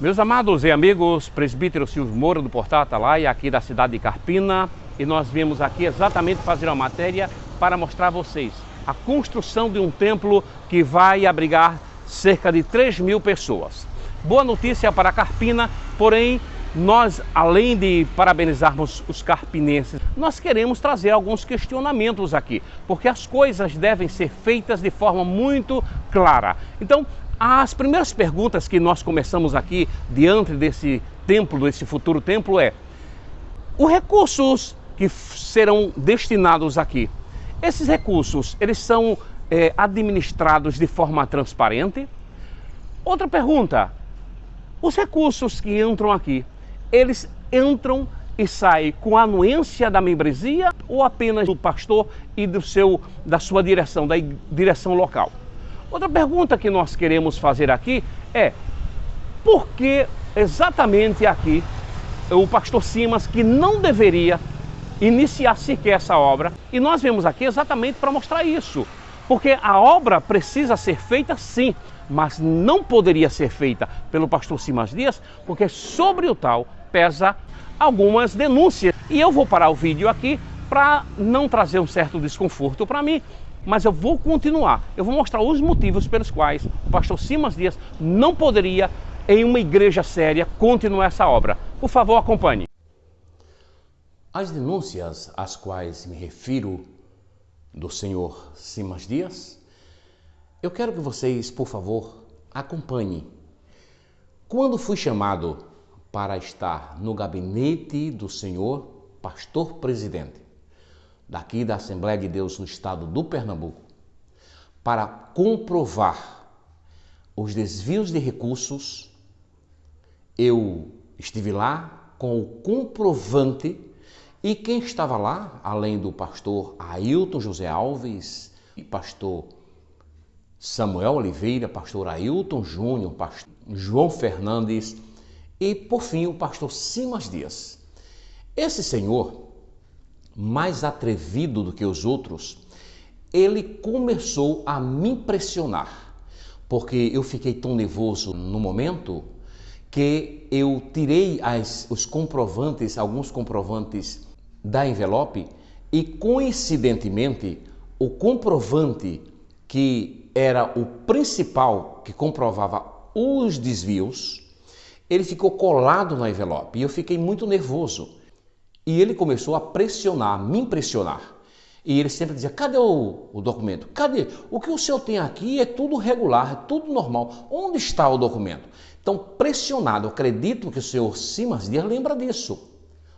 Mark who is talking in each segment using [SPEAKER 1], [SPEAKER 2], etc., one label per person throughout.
[SPEAKER 1] Meus amados e amigos, presbítero Silvio Moura do Portal Atalaia, aqui da cidade de Carpina, e nós viemos aqui exatamente fazer uma matéria para mostrar a vocês a construção de um templo que vai abrigar cerca de 3.000 pessoas. Boa notícia para Carpina, porém, nós, além de parabenizarmos os carpinenses, nós queremos trazer alguns questionamentos aqui, porque as coisas devem ser feitas de forma muito clara. Então, as primeiras perguntas que nós começamos aqui, diante desse templo, desse futuro templo, é: os recursos que serão destinados aqui, esses recursos, eles são administrados de forma transparente? Outra pergunta: os recursos que entram aqui, eles entram e saem com a anuência da membresia ou apenas do pastor e da sua direção, da direção local? Outra pergunta que nós queremos fazer aqui é: por que exatamente aqui o pastor Simas, que não deveria iniciar sequer essa obra, e nós vemos aqui exatamente para mostrar isso, porque a obra precisa ser feita sim, mas não poderia ser feita pelo pastor Simas Dias, porque sobre o tal pesa algumas denúncias. E eu vou parar o vídeo aqui para não trazer um certo desconforto para mim, mas eu vou continuar, eu vou mostrar os motivos pelos quais o pastor Simas Dias não poderia, em uma igreja séria, continuar essa obra. Por favor, acompanhe. As denúncias às quais me refiro do senhor Simas Dias, eu quero que vocês, por favor, acompanhem. Quando fui chamado para estar no gabinete do senhor pastor presidente, daqui da Assembleia de Deus no estado do Pernambuco, para comprovar os desvios de recursos, eu estive lá com o comprovante, e quem estava lá, além do pastor Ailton José Alves, e pastor Samuel Oliveira, pastor Ailton Júnior, pastor João Fernandes e, por fim, o pastor Simas Dias. Esse senhor, mais atrevido do que os outros, ele começou a me impressionar, porque eu fiquei tão nervoso no momento que eu tirei os comprovantes, alguns comprovantes da envelope, e coincidentemente o comprovante que era o principal, que comprovava os desvios, ele ficou colado na envelope e eu fiquei muito nervoso. E ele começou a pressionar, me impressionar. E ele sempre dizia: cadê o documento? Cadê? O que o senhor tem aqui é tudo regular, é tudo normal. Onde está o documento? Então, pressionado, acredito que o senhor Simas Dias lembra disso.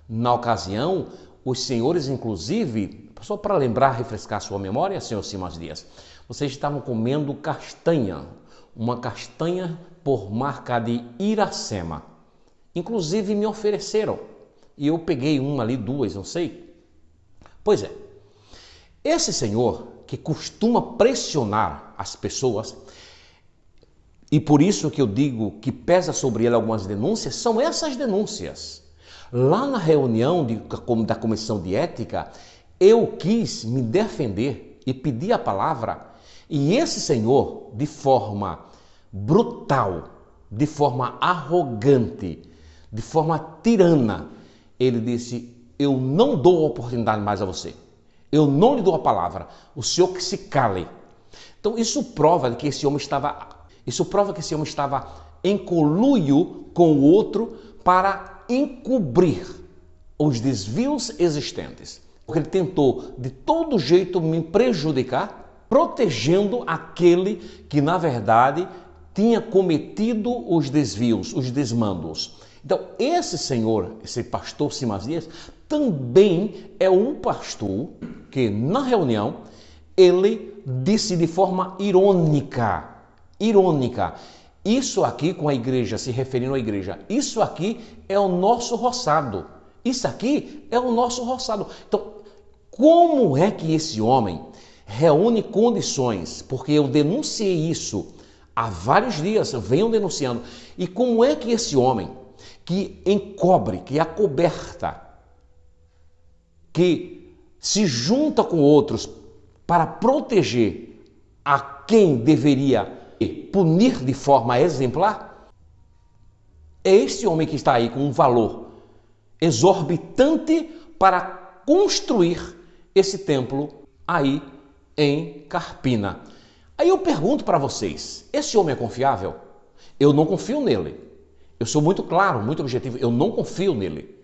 [SPEAKER 1] Na ocasião, os senhores, inclusive, só para lembrar, refrescar sua memória, senhor Simas Dias, vocês estavam comendo castanha, uma castanha por marca de Iracema. Inclusive me ofereceram. E eu peguei uma ali, duas, não sei. Pois é, esse senhor que costuma pressionar as pessoas, e por isso que eu digo que pesa sobre ele algumas denúncias, são essas denúncias. Lá na reunião da comissão de ética, eu quis me defender e pedir a palavra, e esse senhor, de forma brutal, de forma arrogante, de forma tirana, ele disse: eu não dou oportunidade mais a você. Eu não lhe dou a palavra. O senhor que se cale. Então isso prova que esse homem estava em conluio com o outro para encobrir os desvios existentes. Porque ele tentou de todo jeito me prejudicar, protegendo aquele que na verdade tinha cometido os desvios, os desmandos. Então, esse senhor, esse pastor Simas Dias, também é um pastor que, na reunião, ele disse de forma irônica, isso aqui, com a igreja, se referindo à igreja, isso aqui é o nosso roçado, isso aqui é o nosso roçado. Então, como é que esse homem reúne condições, porque eu denunciei isso há vários dias, eu venho denunciando, e como é que esse homem que encobre, que acoberta, que se junta com outros para proteger a quem deveria punir de forma exemplar, É esse homem que está aí com um valor exorbitante para construir esse templo aí em Carpina. Aí eu pergunto para vocês, esse homem é confiável? Eu não confio nele. Eu sou muito claro, muito objetivo, eu não confio nele.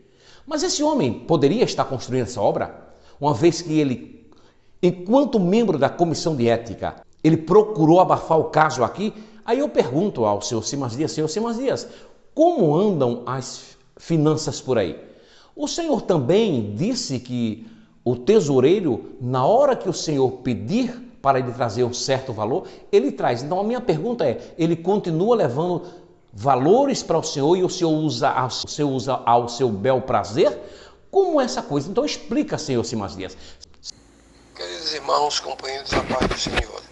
[SPEAKER 1] Mas esse homem poderia estar construindo essa obra, uma vez que ele, enquanto membro da comissão de ética, ele procurou abafar o caso aqui. Aí eu pergunto ao senhor Simas Dias, senhor Simas Dias, como andam as finanças por aí? O senhor também disse que o tesoureiro, na hora que o senhor pedir para ele trazer um certo valor, ele traz. Então a minha pergunta é, ele continua levando valores para o senhor e o senhor usa ao seu bel prazer? Como é essa coisa? Então explica, senhor Simas Dias.
[SPEAKER 2] Queridos irmãos, companheiros da paz do Senhor,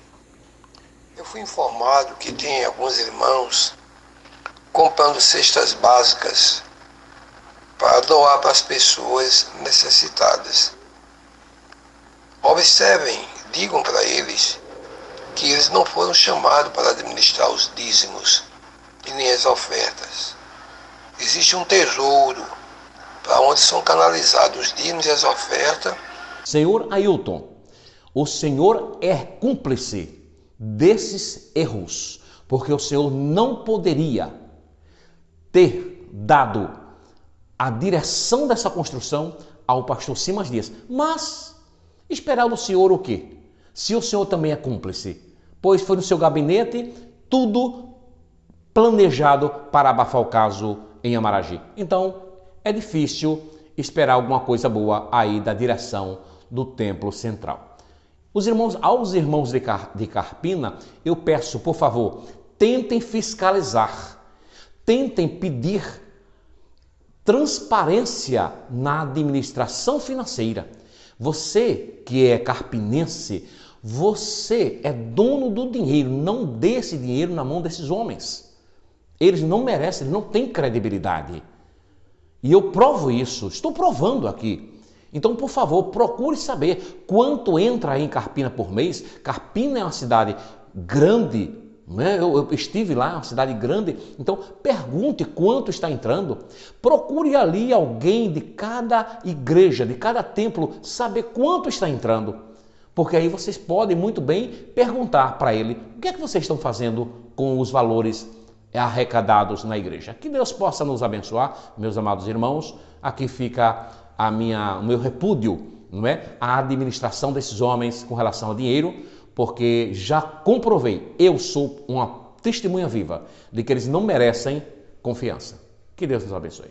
[SPEAKER 2] eu fui informado que tem alguns irmãos comprando cestas básicas para doar para as pessoas necessitadas. Observem, digam para eles que eles não foram chamados para administrar os dízimos e nem as ofertas. Existe um tesouro para onde são canalizados os dízimos e as ofertas.
[SPEAKER 1] Senhor Ailton, o senhor é cúmplice desses erros, porque o senhor não poderia ter dado a direção dessa construção ao pastor Simas Dias. Mas esperar do senhor o quê? Se o senhor também é cúmplice, pois foi no seu gabinete tudo planejado para abafar o caso em Amaragi. Então é difícil esperar alguma coisa boa aí da direção do templo central. Aos irmãos de Carpina, eu peço, por favor, tentem fiscalizar, tentem pedir transparência na administração financeira. Você que é carpinense, você é dono do dinheiro, não dê esse dinheiro na mão desses homens. Eles não merecem, eles não têm credibilidade. E eu provo isso, estou provando aqui. Então, por favor, procure saber quanto entra aí em Carpina por mês. Carpina é uma cidade grande, né? Eu estive lá, é uma cidade grande. Então, pergunte quanto está entrando. Procure ali alguém de cada igreja, de cada templo, saber quanto está entrando. Porque aí vocês podem muito bem perguntar para ele o que é que vocês estão fazendo com os valores arrecadados na igreja. Que Deus possa nos abençoar, meus amados irmãos. Aqui fica o meu repúdio, não é? A administração desses homens com relação ao dinheiro, porque já comprovei, eu sou uma testemunha viva de que eles não merecem confiança. Que Deus nos abençoe.